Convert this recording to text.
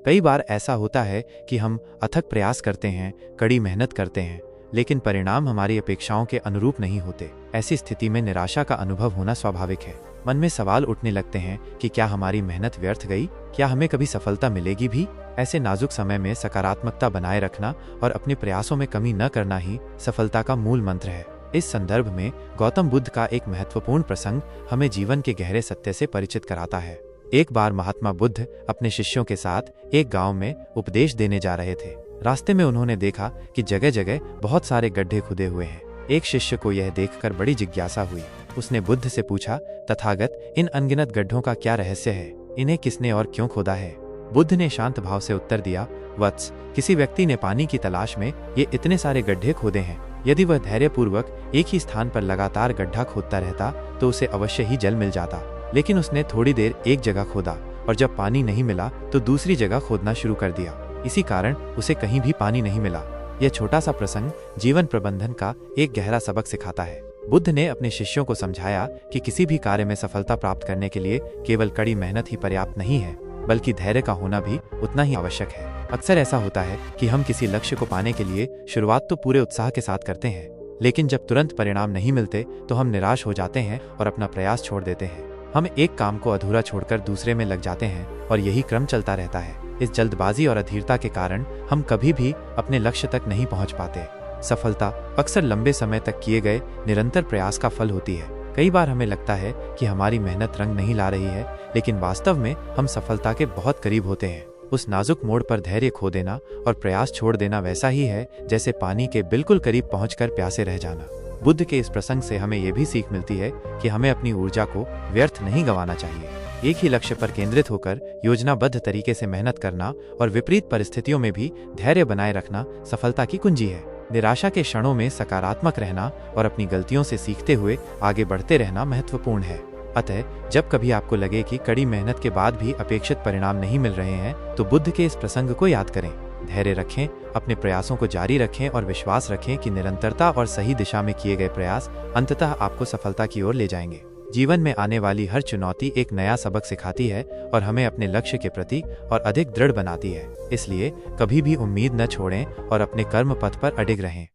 कई बार ऐसा होता है कि हम अथक प्रयास करते हैं, कड़ी मेहनत करते हैं, लेकिन परिणाम हमारी अपेक्षाओं के अनुरूप नहीं होते। ऐसी स्थिति में निराशा का अनुभव होना स्वाभाविक है। मन में सवाल उठने लगते हैं कि क्या हमारी मेहनत व्यर्थ गई? क्या हमें कभी सफलता मिलेगी भी? ऐसे नाजुक समय में सकारात्मकता बनाए रखना और अपने प्रयासों में कमी न करना ही सफलता का मूल मंत्र है। इस संदर्भ में गौतम बुद्ध का एक महत्वपूर्ण प्रसंग हमें जीवन के गहरे सत्य से परिचित कराता है। एक बार महात्मा बुद्ध अपने शिष्यों के साथ एक गांव में उपदेश देने जा रहे थे। रास्ते में उन्होंने देखा कि जगह जगह बहुत सारे गड्ढे खुदे हुए हैं। एक शिष्य को यह देखकर बड़ी जिज्ञासा हुई। उसने बुद्ध से पूछा, तथागत, इन अनगिनत गड्ढों का क्या रहस्य है? इन्हें किसने और क्यों खोदा है? बुद्ध ने शांत भाव से उत्तर दिया, वत्स, किसी व्यक्ति ने पानी की तलाश में ये इतने सारे गड्ढे खोदे हैं। यदि वह धैर्यपूर्वक एक ही स्थान पर लगातार गड्ढा खोदता रहता तो उसे अवश्य ही जल मिल जाता। लेकिन उसने थोड़ी देर एक जगह खोदा और जब पानी नहीं मिला तो दूसरी जगह खोदना शुरू कर दिया। इसी कारण उसे कहीं भी पानी नहीं मिला। यह छोटा सा प्रसंग जीवन प्रबंधन का एक गहरा सबक सिखाता है। बुद्ध ने अपने शिष्यों को समझाया कि किसी भी कार्य में सफलता प्राप्त करने के लिए केवल कड़ी मेहनत ही पर्याप्त नहीं है, बल्कि धैर्य का होना भी उतना ही आवश्यक है। अक्सर ऐसा होता है कि हम किसी लक्ष्य को पाने के लिए शुरुआत तो पूरे उत्साह के साथ करते हैं, लेकिन जब तुरंत परिणाम नहीं मिलते तो हम निराश हो जाते हैं और अपना प्रयास छोड़ देते हैं। हम एक काम को अधूरा छोड़कर दूसरे में लग जाते हैं और यही क्रम चलता रहता है। इस जल्दबाजी और अधीरता के कारण हम कभी भी अपने लक्ष्य तक नहीं पहुंच पाते। सफलता अक्सर लंबे समय तक किए गए निरंतर प्रयास का फल होती है। कई बार हमें लगता है कि हमारी मेहनत रंग नहीं ला रही है, लेकिन वास्तव में हम सफलता के बहुत करीब होते हैं। उस नाजुक मोड़ पर धैर्य खो देना और प्रयास छोड़ देना वैसा ही है जैसे पानी के बिल्कुल करीब पहुंचकर प्यासे रह जाना। बुद्ध के इस प्रसंग से हमें यह भी सीख मिलती है कि हमें अपनी ऊर्जा को व्यर्थ नहीं गंवाना चाहिए। एक ही लक्ष्य पर केंद्रित होकर योजनाबद्ध तरीके से मेहनत करना और विपरीत परिस्थितियों में भी धैर्य बनाए रखना सफलता की कुंजी है। निराशा के क्षणों में सकारात्मक रहना और अपनी गलतियों से सीखते हुए आगे बढ़ते रहना महत्वपूर्ण है। अतः जब कभी आपको लगे कि कड़ी मेहनत के बाद भी अपेक्षित परिणाम नहीं मिल रहे हैं, तो बुद्ध के इस प्रसंग को याद करें। धैर्य रखें, अपने प्रयासों को जारी रखें और विश्वास रखें कि निरंतरता और सही दिशा में किए गए प्रयास अंततः आपको सफलता की ओर ले जाएंगे। जीवन में आने वाली हर चुनौती एक नया सबक सिखाती है और हमें अपने लक्ष्य के प्रति और अधिक दृढ़ बनाती है। इसलिए कभी भी उम्मीद न छोड़ें और अपने कर्म पथ पर अडिग रहें।